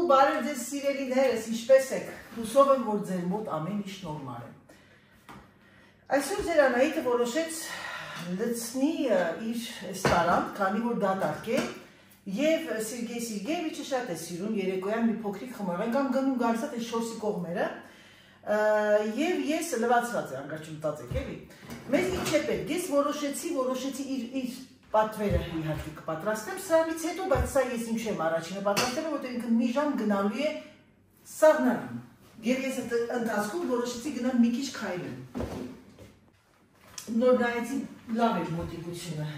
բարև ձեզ սիրելիներս, ինչպես եք, հուսով եմ, որ ձեր մոտ ամեն ինչ նորմալ է։ Այսօր ձեր Անահիտը որոշեց լցնի իր ռեստորան, քանի որ դատարկ է, եւ Սերգեյ Սերգեյևիչը շատ է սիրում երեկոյան մի փոքրիկ խմորեն կամ գնում գալիս է 4-ի կողմերը, եւ ես լվացված եմ, անկաչ մտածեք, էլի։ Մեզ ինչ է պետք, ես որոշեցի իր պատվերը իհարկե կպատրաստեմ, սրանից հետո, բայց սա ես ինչ եմ առաջինը պատրաստել, որտեղ ինքը մի ժամ գնալու է սառնարան։ Եվ ես այդ ընթացքում որոշեցի գնալ մի քիչ քայլել։ Նոր նայեցի լավ էր մոտիկությունը։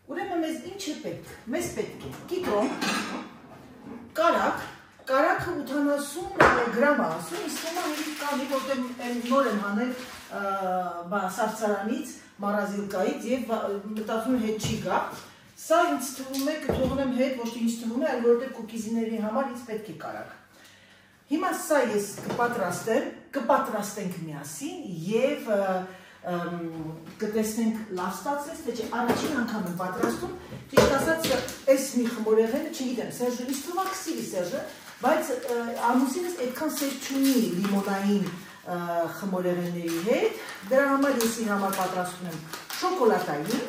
Ուրեմն մեզ ինչ է պետք։ Մեզ պետք է կիտրոն, կարագը 80 գրամ է ասում, իսկ հիմա կանի, որտեղ նոր եմ հանել սարսարանից, մարազիլկայից եւ մտածում եմ հետ չի գա։ Սա ինձ թվում է կթողնեմ հետ, ոչ թե ինձ թվում է, այլ որտեղ կուկիզիների համար ինձ պետք է կարագ։ Հիմա սա ես կպատրաստենք միասին եւ կտեսնենք լավ ստացվեց, թե չէ, առաջին անգամ եմ պատրաստում, ճիշտ ասած, այս մի խմորեղենը, չգիտեմ, Սերժը ինձ թվում է կսիրի Սերժը, բայց ամուսինս այդքան սեր չունի լիմոնային խմորեղենների հետ, դրա համար ես իր համար պատրաստում եմ շոկոլադային,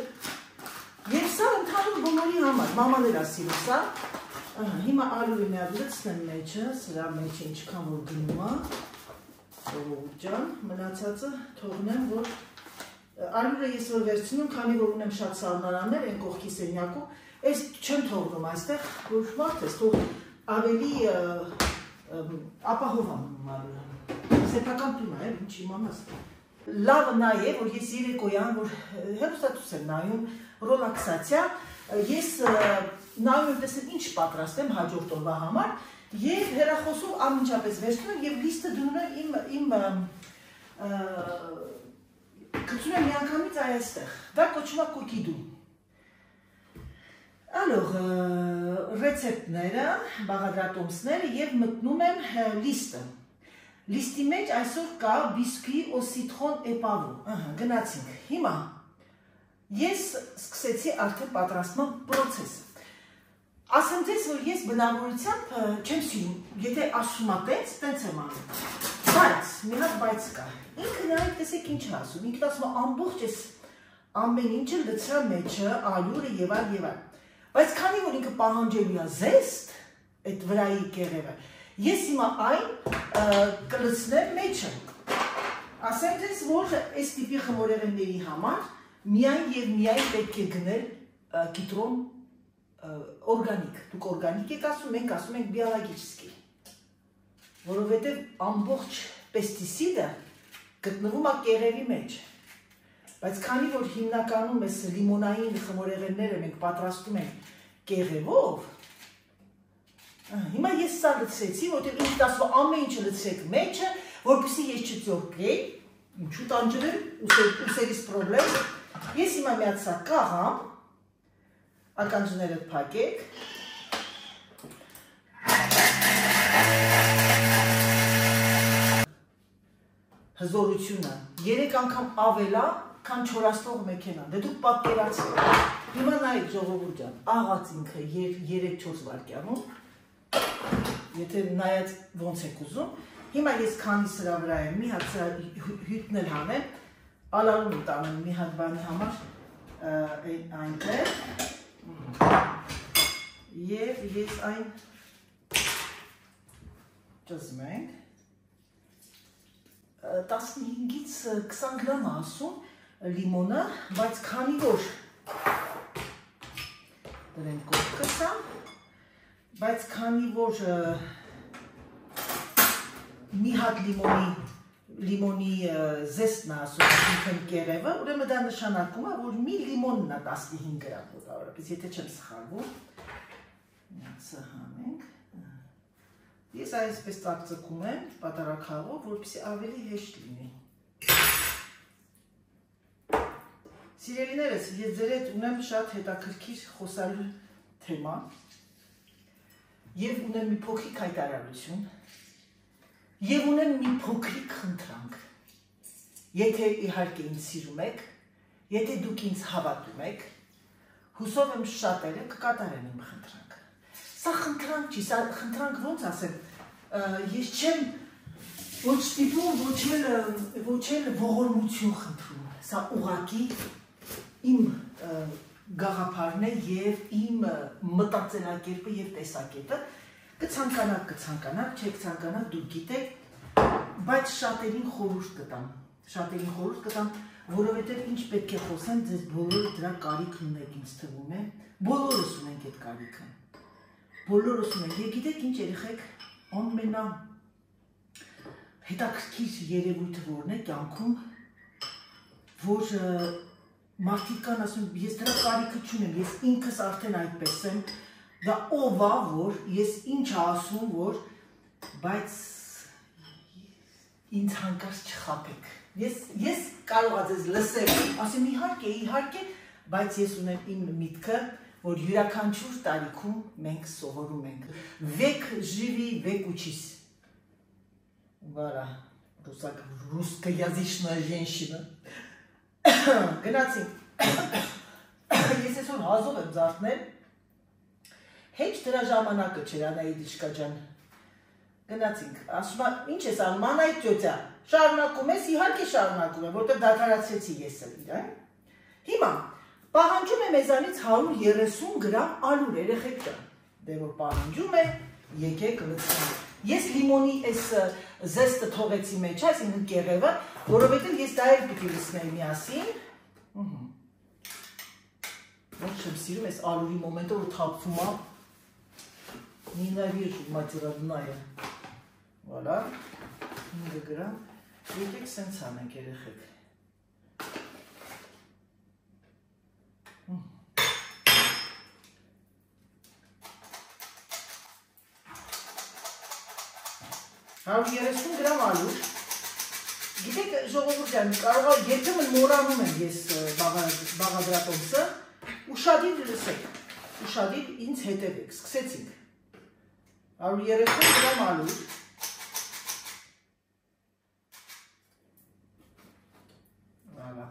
եւ սա ընդհանուր բոլորի համար, մամաներ ասիլու սա, հիմա ալուրը մի հատ լցնեմ մեջը, սրա մեջը ինչքան որ գնում է, ժողովուրդ ջան, մնացածը թողնեմ, որ ալուրը ես որ վերցնում, քանի որ ունեմ շատ սառնարաններ, այն կողքի սենյակում, այս չեմ թողնում այստեղ, որ մարդ ես թողնում, ավելի ապահով անում ալուրը, սեփական տուն է, ինչ իմանաս։ Լավը նա է, որ ես երեկոյան, որ հեռուստացույց եմ նայում, ռոլաքսացիա, ես նայում եմ տեսնել ինչ պատրաստեմ հաջորդ օրվա համար, եւ հեռախոսում անմիջապես վերցնում եմ եւ լիստը դնում եմ գցում եմ միանգամից այստեղ։ Դա կոչվում է կուկիդու։ Ալող ռեցեպտները, բաղադրատոմսները եւ մտնում եմ լիստը։ Լիստի մեջ այսօր կա բիսկվի au citron épavou։ Գնացինք։ Հիմա ես սկսեցի արդեն պատրաստման process-ը։ Ասեմ ձեզ, որ ես բնավորությամբ չեմ սիրում, եթե ասում ա տենց եմ անում, բայց, մի հատ բայց կա, ինքը նայեք տեսեք ինչ ասում, ինքն ասում ա ամբողջ ես ամեն ինչը լցրա մեջը, ալյուրը և այլ, բայց քանի որ ինքը պահանջելու ա զեստ, այդ վրայի կեղևը, ես հիմա այն կլցնեմ մեջը, ասեմ ձեզ, որ այս տիպի խմորեղենների համար միայն և միայն պետք է գնել կիտրոն օրգանիկ, դուք օրգանիկ եք ասում, մենք ասում ենք բիոլոգիչսկի, որովհետև ամբողջ պեստիսիդը գտնվում է կեղևի մեջ, բայց քանի որ հիմնականում ես լիմոնային խմորեղենները մենք պատրաստում ենք կեղևով, հիմա ես սա լցրեցի, որտեղ ինքն ասում ամեն ինչը լցրեք մեջը, որպեսզի ես չծորկեի, ինչու տանջրեմ, ուսերիս պրոբլեմ, ես հիմա մի հատ սա կաղամ, ականջներդ փակեք, հզորությունը 3 անգամ ավելա, քան չորացնող մեքենան, դե դուք պատկերացրեք, հիմա նայեք ժողովուրդ ջան, աղաց ինքը 3-4 վայրկյանում, եթե նայած ոնց եք ուզում, հիմա ես քանի սրա վրա եմ, մի հատ սրա հյութն էլ հանեմ, ալարում տանեմ մի հատ բանի համար այնտեղ, և ես այն ճզմ ենք, 15-ից 20 գրամ ասում լիմոնը, բայց քանի որ դրենք կողքը սա, բայց քանի որ մի հատ լիմոնի զեստն է ասում, ինքն կեղևը, ուրեմն դա նշանակում է, որ մի լիմոնն է 15 գրամ, որպես եթե չեմ սխալվում, սա հանենք, ես այսպես ծակծկում եմ պատարակալով, որպեսզի ավելի հեշտ լինի։ Սիրելիներս, ես ձեր հետ ունեմ շատ հետաքրքիր խոսալու թեմա և ունեմ մի փոքրիկ հայտարարություն և ունեմ մի փոքրիկ խնդրանք, եթե իհարկե ինձ սիրում եք, եթե դուք ինձ հավատում եք, հուսով եմ շատերը կկատարեն իմ խնդրանքը։ Սա խնդրանք չի, սա խնդրանք ոնց ասեմ, ես չեմ ոչ ստիպում, ոչ էլ ողորմություն խնդրում, սա ուղղակի իմ գաղափարն է եւ իմ մտածելակերպը եւ տեսակետը, կցանկանաք, չեք ցանկանաք, դուք գիտեք, բայց շատերին խորհուրդ կտամ, որովհետեւ ինչ պետք է խոսեմ, ձեզ բոլորը դրա կարիքն ունեք, ինձ թվում է, բոլորս ունենք այդ կարիքը, եւ գիտեք ինչ երեխեք, ամենա հետաքրքիր երևույթը որն է կյանքում, որ մարդիկ կան ասում, ես դրա կարիքը չունեմ, ես ինքս արդեն այդպես եմ, դա ով է, որ ես ինչ ասում, որ բայց ինձ հանկարծ չխաբեք, ես կարող եմ ձեզ լսել, ասեմ իհարկե, բայց ես ունեմ իմ միտքը, որ յուրաքանչյուր տարիքում մենք սովորում ենք, վեք живи, век учись, voilà, русскоязычная женщина, գնացինք, ես այսօր հազով եմ զարթնել, հեչ դրա ժամանակը չեր Անահիտիշկա ջան, գնացինք, ասում է, ինչ ես անում, Անահիտ տյոթյա, շարունակում ես, իհարկե շարունակում եմ, որտեղ դադարացրեցի ես իրան, հիմա, պահանջում է մեզանից 130 գրամ ալուր, երեխեք ջան, դե որ պահանջում է, եկեք լցնենք, ես լիմոնի այս զեստը թողեցի մեջ, այսինքն կեղևը, որովհետև ես դա էլ պիտի լցնեի միասին, ոչ չեմ սիրում այս ալուրի մոմենտը, որ թափվում է, նենավիժ մատերադնայը, voilà, 5 գրամ, եկեք սենց անենք երեխեք, Հարյուրեսուն գրամ ալուր, գիտեք ժողովուրդ ջան, կարող է երբեմն մոռանում եմ ես բաղադրատոմսը, ուշադիր լսեք, ուշադիր ինձ հետևեք, սկսեցինք, 130 գրամ ալուր, վալա,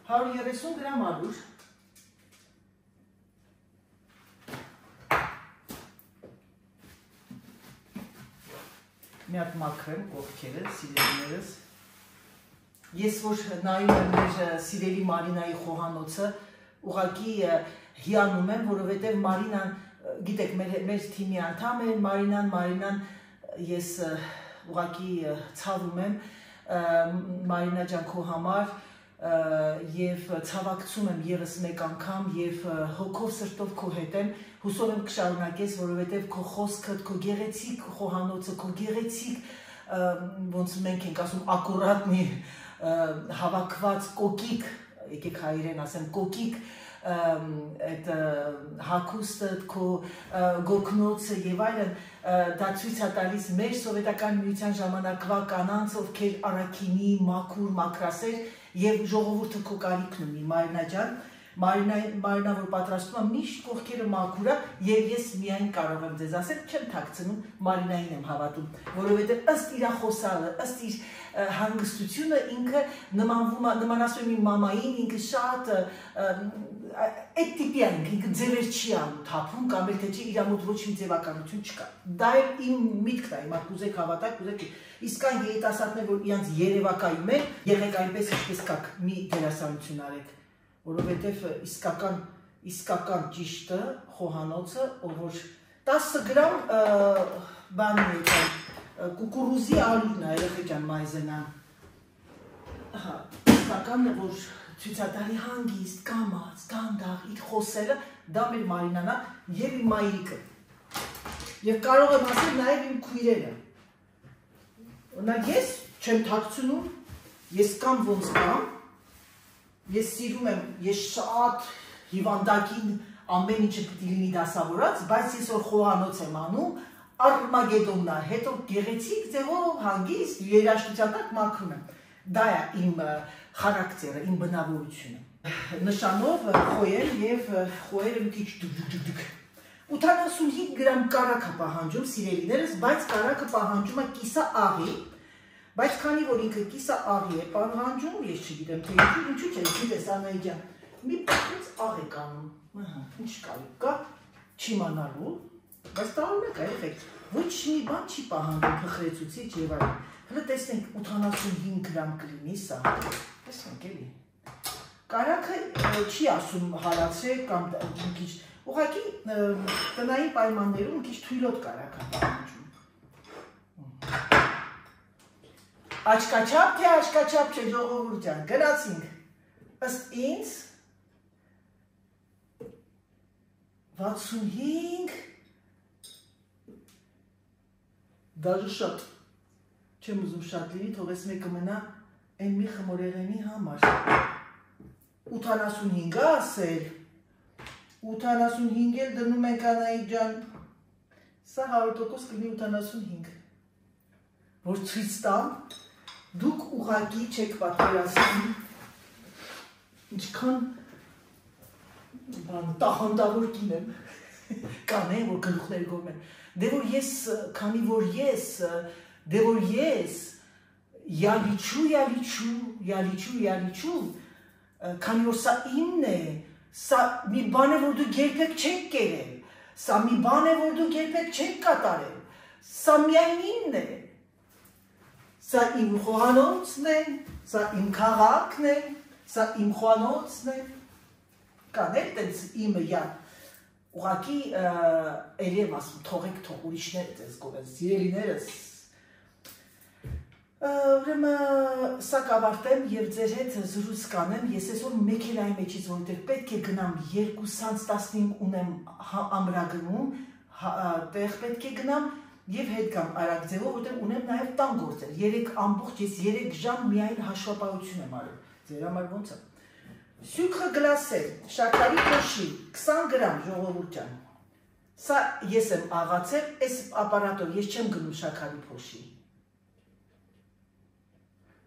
130 գրամ ալուր, մի հատ մաքրեմ կողքերը, սիրելիներս, ես որ նայում եմ մեր սիրելի Մարինայի խոհանոցը, ուղղակի հիանում եմ, որովհետև Մարինան, գիտեք, մեր թիմի անդամ է, Մարինան, ես ուղղակի ցավում եմ, Մարինա ջան քո համար, և ցավակցում եմ ևս մեկ անգամ և հոգով սրտով քո հետ եմ, հուսով եմ կշարունակես, որովհետև քո խոսքդ, քո գեղեցիկ խոհանոցը, քո գեղեցիկ, ոնց մենք ենք ասում, ակուրատնի հավաքված կոկիկ, եկեք հայերեն ասեմ, կոկիկ, այդ հագուստը, քո գոգնոցը և այլն, դա ցույց է տալիս մեր սովետական միության ժամանակվա կանանց, ովքեր առաքինի, մաքուր, մաքրասեր և ժողովուրդը քո կարիքն ունի, Մարինա ջան, Մարինա որ պատրաստում է միշտ կողքերը մաքուր է և ես միայն կարող եմ ձեզ ասել, չեմ թաքցնում, Մարինային եմ հավատում, որովհետև ըստ իր խոսալը, ըստ իր հանգստությունը ինքը նմանացնում իմ մամային, ինքը շատ այդ տիպի է ինքը ձևեր չի անում թափում կամ էլ թե չի իր մոտ ոչ մի ձևականություն չկա, դա էլ իմ միտքն է, հիմա կուզեք հավատակ, կուզեք իսկ այն երիտասարդներ, որ իրանց երևակայում են, եղեք այնպես ինչպես կաք, մի դերասանություն արեք, որովհետև իսկական ճիշտը, խոհանոցը, որ 10 գրամ բանի եկան, կուկուրուզի ալուրն է, երեխեք ջան մայզենան, իսկականն է, որ ցույցատալի հանգիստ, կամաց, դանդաղ, իր խոսելը, դա մեր Մարինան է և իմ մայրիկը, և կարող եմ ասել նաև իմ քույրերը, օրինակ ես չեմ թաքցնում, ես կամ ոնց կամ, ես սիրում եմ, ես շատ հիվանդակին ամեն ինչը պիտի լինի դասավորած, բայց ես որ խոհանոց եմ անում, Արմագեդոնն է, հետո գեղեցիկ ձևով հանգիստ երաժշտության տակ մաքրում եմ, դա է իմ խարակտերը, իմ բնավորությունը, նշանով խոյել և խոյերը մի քիչ դուք, 85 գրամ կարագ է պահանջում, սիրելիներս, բայց կարագը պահանջում է կիսաաղի, բայց քանի որ ինքը կիսաաղի է պահանջում, ես չգիտեմ թե ինչու չէ, գիտես Անահիտ ջան, մի պահից աղ է կանում, ինչ կարիք կա, չիմանալու, բայց տարօրինակ է, երեխեք, ոչ մի բան չի պահանջում փխրեցուցիչ եւ այլն։ Հələ տեսնենք 85 գրամ կլինի սա, տեսնենք էլի։ Կարագը չի ասում հարացրեք կամ մի քիչ ուղղակի տնային պայմաններում մի քիչ թույլոտ կարագ է պահանջում։ Աչքաչափ թե աչքաչափ չէ ժողովուրդ ջան, գնացինք։ Ըստ ինձ 65 դաժե շատ չեմ ուզում շատ լինի, թող ես մեկը մնա այն մի խմորեղենի համար։ 85 ասել, 85 էլ դնում ենք Անահիտ ջան, սա 100% կլինի 85, որ ցույց տամ, դուք ուղղակի չեք պատկերացնում, ինչքան տաղանդավոր կին եմ, կանեն, որ գլուխներ գոմ են, դե որ ես, յալիչու, քանի որ սա իմն է, սա մի բան է, որ դուք երբեք չեք կերել, սա մի բան է, որ դուք երբեք չեք կատարել, սա միայն իմն է, սա իմ խոհանոցն է, սա իմ քաղաքն է, սա իմ խոհանոցն է, կանել տենց իմը յալ, ուղղակի էլի եմ ասում, թողեք թող ուրիշները ձեզ գովեն, սիրելիներս, ուրեմն սա կավարտեմ եւ ձեր հետ զրույց կանեմ, ես այսօր մեքենայի մեջից որտեղ պետք է գնամ 2:15 ունեմ ամրագրում, տեղ պետք է գնամ եւ հետ գամ արագ ձևով, որտեղ ունեմ նաեւ տան գործեր, 3 ժամ միայն հաշվապահություն եմ արել, ձեր համար ոնց է։ Սյուքրը գլասել, շաքարի փոշի, 20 գրամ ժողովուրդ ջան, սա ես եմ աղացել, այս ապարատով ես չեմ գնում շաքարի փոշի։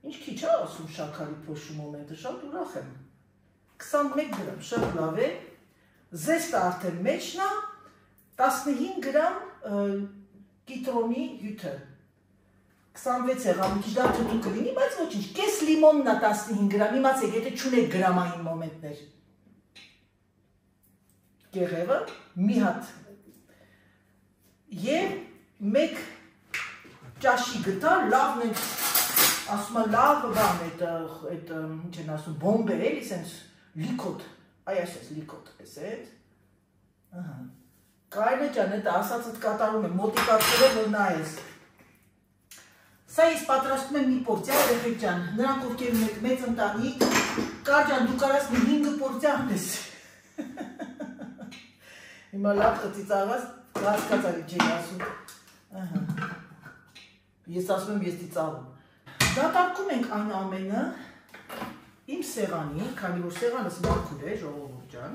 Ինչ քիչ է ասում շաքարի փոշու մոմենտը, շատ ուրախ եմ, 21 գրամ, շատ լավ է, զեստը արդեն մեջն է, 15 գրամ կիտրոնի հյութը, 26 եղավ, մի քիչ դա թթու կլինի, բայց ոչինչ, կես լիմոնն է 15 գրամ, իմացեք, եթե չունեք գրամային մոմենտներ, կեղևը, մի հատ, և մեկ ճաշի գտա, լավն ենք, ասում է լավ բան, այդ ինչ են ասում, բոմբ է, էլի սենց լիկոտ, այ այսպես լիկոտ, ես էդ, Կարինե ջան, այդ ասածդ կատարում եմ, մոտիկացրել որ նայես, սա ես պատրաստում եմ մի պորցիա, երեխեք ջան, նրանք ովքեր ունեք մեծ ընտանիք, կար ջան, դու կարաս մի 5 պորցիա անես, հիմա լավ խծիծաղած, հասկացարի չեն ասում, ես ասում եմ ես ծիծաղում, դատարկում ենք այն ամենը իմ սեղանի, քանի որ սեղանս մաքուր է, ժողովուրդ ջան,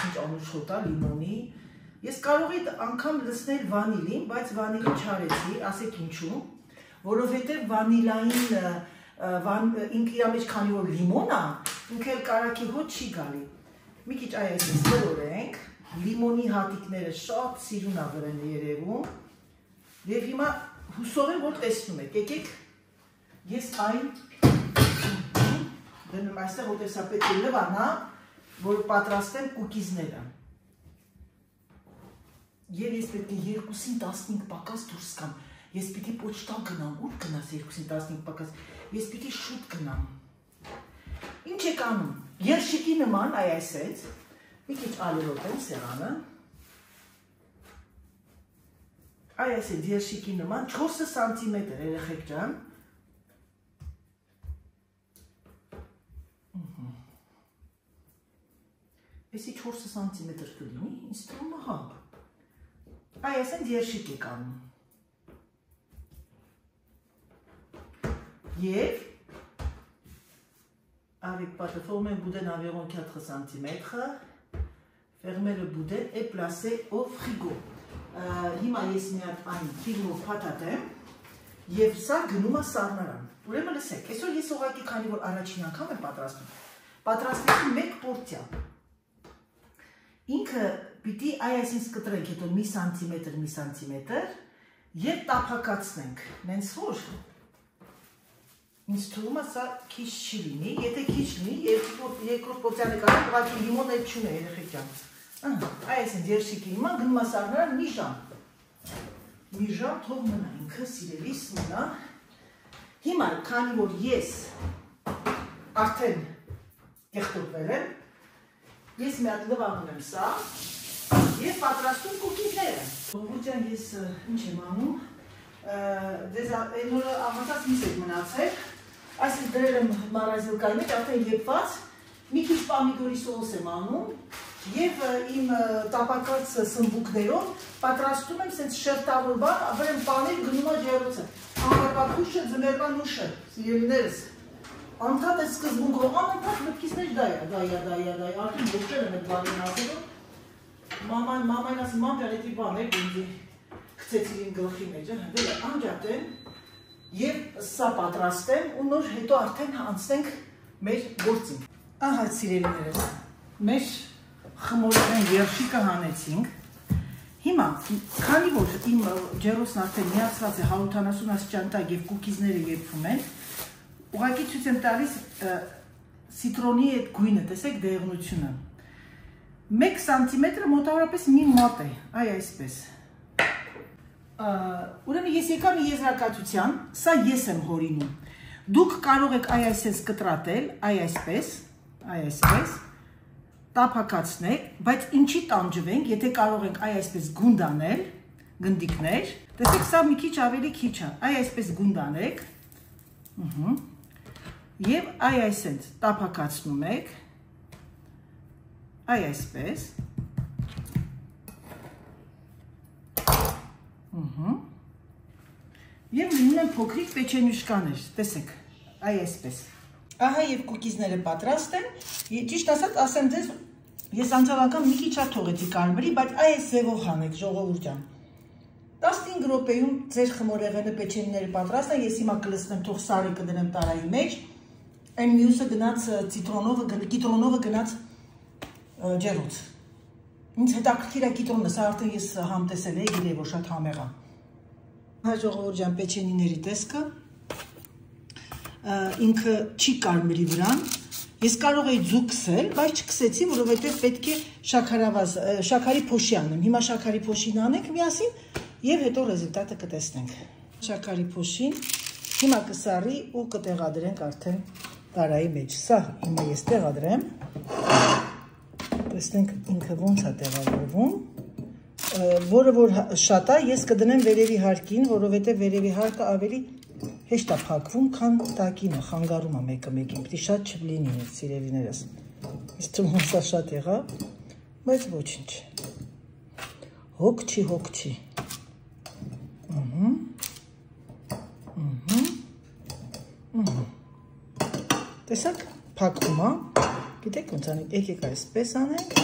ինչ անուշոտա, լիմոնի, ես կարող էի անգամ լցնել վանիլին, բայց վանիլին չարեցի, ասեք ինչու, որովհետև վանիլային, ինք իրա մեջ քանի որ լիմոն է, ինք էլ կարագի հոտ չի գալի, մի քիչ այս սրորենք, լիմոնի հատիկները շատ սիրուն է վրան երևում, և հիմա հուսով եմ, որ տեսնում եք, եկեք, ես այն դնում այստեղ, որ տեսա պետք է լվանա, որ պատրաստեմ կուկիզները։ Եվ ես պետք է 2:15 պակաս դուրս կամ, ես պիտի պոչտա գնամ, ուր գնաս 2:15 պակաս, ես պիտի շուտ գնամ։ Ինչ եք անում, երշիկի նման, այ այսեց, մի քիչ ալերոտ եմ սեղանը, այ այսեց երշիկի նման, 4 սանտիմետր երեխեք ջան, Էսի 4 սանտիմետր կլինի, ինձ թվում է հա։ Այ այսենց երշիկ եք անում։ Եվ avec plateforme boudin environ 4 cm, fermez le boudin et placez au frigo. Հիմա ես մի հատ այն ֆիլմով փաթաթեմ եւ սա գնում է սառնարան։ Ուրեմն լսեք, այսօր ես ուղղակի քանի որ առաջին անգամ եմ պատրաստում։ Պատրաստեցի 1 պորցիա։ Ինքը պիտի այսինքն կտրենք հետո մի սանտիմետր եւ տափակացնենք։ Նենց որ ինձ թվում է սա քիչ չի լինի, եթե քիչ լինի, երկրորդ պորցիան եկան, ուղղակի լիմոն էլ չունի երեխեք ջան։ Այսինքն երշիկի հիմա գնում է սառնարան մի ժամ թող մնա ինքը սիրելիս մնա։ Հիմա քանի որ ես արդեն եղտոտվել եմ, ես մի հատ լվանում եմ սա եւ պատրաստում կուկիզները։ Ողջան ես ինչ եմ անում, դեզ այնօրը ամացած միս եք մնացել, այսինքն դրել եմ մարազիլկայի մեջ արդեն եպված, մի քիչ պամիդորի սոուս եմ անում եւ իմ տապակած սմբուկներով պատրաստում եմ սենց շերտավոր բան, ապրեմ պանել գնում է ջերոցը։ Ամառվա քուշը, ձմեռվա նուշը, սիրելիներս։ Անդադ է սկզբունքով, անընդհատ մտքիս մեջ դա է, արդեն ողջել եմ այդ բանին ասելով։ Մամային ասում, մամ ջան, էդի բան է, ինձի գցեցիր իմ գլխի մեջ, դելը անջատեմ եւ սա պատրաստեմ ու նոր հետո արդեն անցնենք մեր գործին։ Ահա սիրելիներս, մեր խմորեղեն երշիկը հանեցինք։ Հիմա, քանի որ իմ ջերոսն արդեն միացված է 170 աստիճան տակ եւ կուկիզները եփվում են, ուղղակի ցույց եմ տալիս սիտրոնի այդ գույնը, տեսեք դեղնությունը։ 1 սանտիմետրը մոտավորապես մի մոտ է, այսպես։ Ուրեմն ես եկա մի եզրակացության, սա ես եմ հորինում։ Դուք կարող եք այսպես կտրատել, այսպես, տափակացնեք, բայց ինչի տանջվենք, եթե կարող ենք այսպես գունդ անել, գնդիկներ, տեսեք սա մի քիչ ավելի քիչ է, այսպես գունդ անեք, եւ այսպես տափակացնում եք, այսպես, եւ լինում են փոքրիկ պեչենյուշկաներ, տեսեք, այսպես։ Ահա եւ կուկիզները պատրաստ են, ճիշտ ասած ասեմ ձեզ, ես անցավական մի քիչ թողեցի կարմրի, բայց այս ձևով հանեք, ժողովուրդ ջան։ 15 րոպեում ձեր խմորեղենը պեչենիները պատրաստ են, ես հիմա կլցնեմ, թող սարը կդնեմ տարայի մեջ, այն մյուսը գնաց կիտրոնովը գնաց ջերոց։ Ինձ հետաքրքիր է կիտրոնը, սա արդեն ես համտեսել եի, գիտեի, որ շատ համեղ է։ Հա ժողովուրդ ջան, պեչենիների տեսքը ինքը չի կարմրի վրան, ես կարող էի ձու կսել, բայց չկսեցի, որովհետև պետք է շաքարի փոշի անեմ, հիմա շաքարի փոշին անենք միասին և հետո ռեզուլտատը կտեսնենք։ Շաքարի փոշին հիմա կսարի ու կտեղադրենք արդեն տարայի մեջ, սա հիմա ես տեղադրեմ, տեսնենք ինքը ոնց է տեղադրվում, որը որ շատ է, ես կդնեմ վերևի հարկին, որովհետև վերևի հարկը ավելի հեշտ է փակվում, քան տակինը, խանգարում է մեկը մեկին, պիտի շատ չլինի սիրելիներս։ Ես թվում սա շատ եղավ, բայց ոչինչ։ Հոգ չի։ Տեսակ, փակվում է, գիտեք ոնց անենք, եկեք այսպես անենք,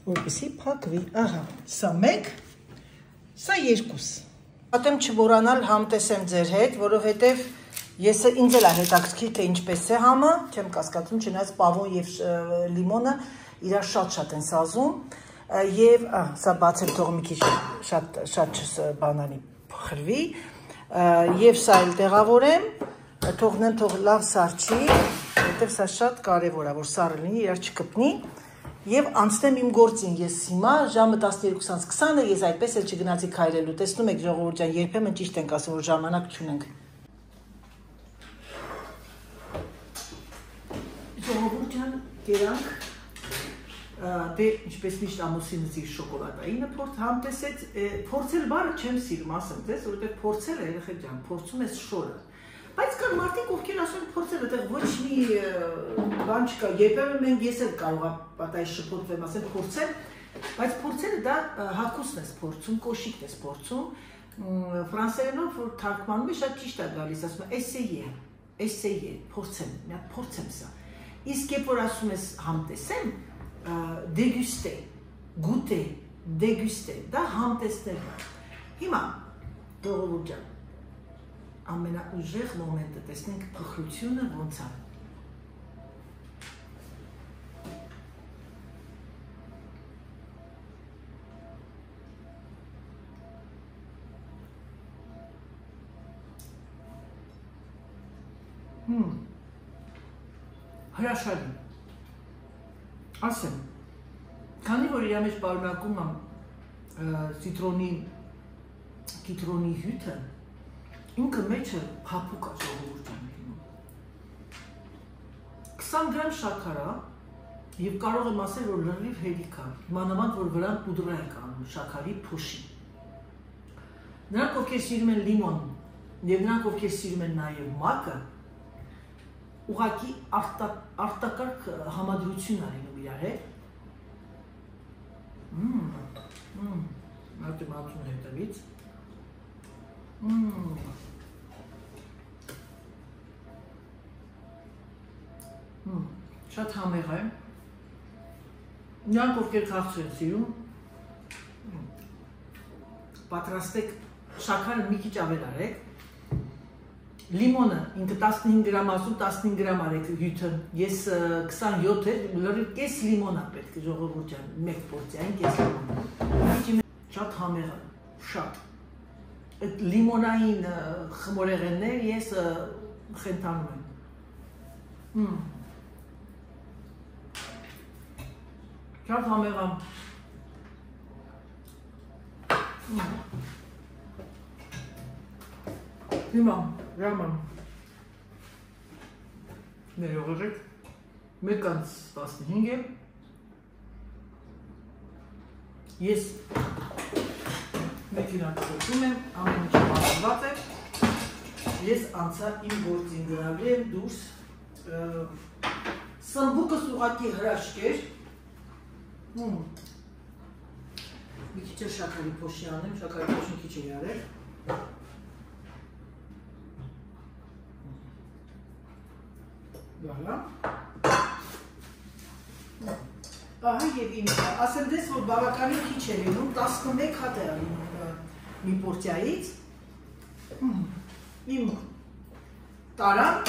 որպեսզի փակվի, ահա, սա 1, սա 2։ Պատեմ չմոռանալ համտեսեմ ձեր հետ, որովհետև եսը ինձ էլ է հետաքրքիր, թե ինչպես է համը, չեմ կասկածում, չնայած պավոն եւ լիմոնը իրար շատ են սազում, եւ սա բացել թող մի քիչ շատ բանանի խրվի, եւ սա էլ տեղավորեմ, թողնեմ թող լավ սառչի, որովհետև սա շատ կարևոր է, որ սառը լինի, իրար չկպնի, եւ անցնեմ իմ գործին, ես հիմա ժամը 12:20-ը, ես այդպես էլ չգնացի քայլելու, տեսնում եք ժողովուրդ ջան, երբեմն ճիշտ ենք ասում, որ ժամանակ չունենք։ Ժողովուրդ ջան, կերանք, դե ինչպես միշտ ամուսինս իր շոկոլադայինը համտեսեց, փորձել բառը չեմ սիրում, ասեմ ձեզ, որովհետև փորձել է երեխեք ջան, փորձում ես շորը։ Բայց կան մարդիկ, ովքեր ասում են փորձել, այդտեղ ոչ մի բան չկա, երբեմն մենք ես էլ կարող եմ պատահի շփոթվեմ, ասեմ փորձել, բայց փորձելը դա հագուստն ես փորձում, կոշիկն ես փորձում, ֆրանսերենով որ թարգմանում է շատ ճիշտ է գալիս, ասում է էսեյե, փորձեմ, մի հատ փորձեմ սա։ Իսկ երբ որ ասում ես համտեսեմ, դեգուստե, գուտե, դեգուստե, դա համտեսնելն է։ Հիմա ժողովուրդ ջան, ամենաուժեղ մոմենտը տեսնենք փխրությունը ոնց է։ Հրաշալի։ Ասեմ, քանի որ իր մեջ պարունակում եմ կիտրոնի հյութը, ինքը մեջը փափուկ է ժողովուրդը լինում։ 20 գրամ շաքար է եւ կարող եմ ասել, որ լրիվ հերիք է, մանավանդ որ վրան պուդրա է կանում շաքարի փոշի։ Նրանք ովքեր սիրում են լիմոն եւ նրանք ովքեր սիրում են նաեւ մակը, ուղղակի արտակարգ համադրություն է լինում իրար հետ։ Մատը մատուն հետևից։ Շատ համեղ է։ Նրանք ովքեր քաղցր են սիրում, պատրաստեք շաքարը մի քիչ ավել արեք։ Լիմոնը ինքը 15 գրամ ասում 15 գրամ արեք հյութը, ես 27 է, լրիվ կես լիմոն է պետք ժողովուրդ ջան, մեկ պորցիային կես լիմոն։ Շատ համեղ է, շատ։ Այդ լիմոնային խմորեղեններ ես խենթանում եմ։ Շատ համեղ է։ Հիմա Ռաման ներողեք 1:15 է ես մեքենան կոչում եմ ամեն ինչ պատված է ես անցա իմ գործին գրավի եմ դուրս սմբուկս ուղղակի հրաշք էր մի քիչ շաքարի փոշի անեմ շաքարի փոշի քիչ է արել Voilà. Ահա եւ իմ ասեմ դες որ բավականին քիչ է լինում 11 հատ է մի պորցիայից իմ տարան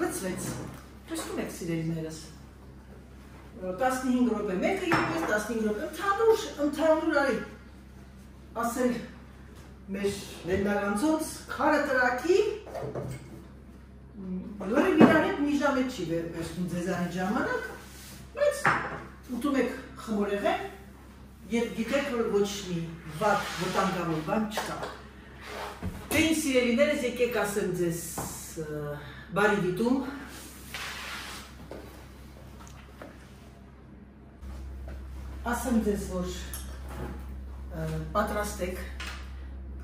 լցվեց տեսնում եք սիրելիներս 15 րոպե մեկը եւ 15 րոպե ընդհանուր արի ասել մեր լենդագանցոց քարը տրակի Լորի իրար հետ մի ժամ չի վերցնում ձեզանի ժամանակ, բայց ուտում եք խմորեղեն եւ գիտեք որ ոչ մի վատ վտանգավոր բան չկա։ Դե իմ սիրելիներս եկեք ասեմ ձեզ բարի դիտում։ Ասեմ ձեզ որ պատրաստեք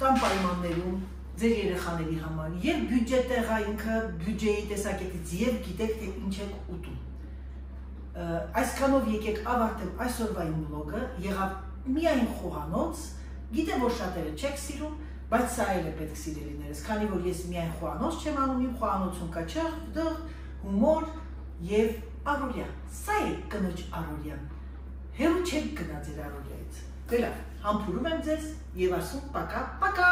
կամ պայմաններում ձեր երեխաների համար եւ բյուջե տեղա ինքը բյուջեի տեսակետից եւ գիտեք թե ինչ եք ուտում այսքանով եկեք ավարտեմ այսօրվա իմ բլոգը եղավ միայն խոհանոց գիտեմ որ շատերը չեք սիրում բայց սա էլ է պետք սիրելիներս քանի որ ես միայն խոհանոց չեմ անում իմ խոհանոցում կա չաղ հումոր եւ առօրյա սա է կնոջ առօրյան հերու չեք գնա ձեր առօրյայից դե լավ համբուրում եմ ձեզ եւ ասում պակա պակա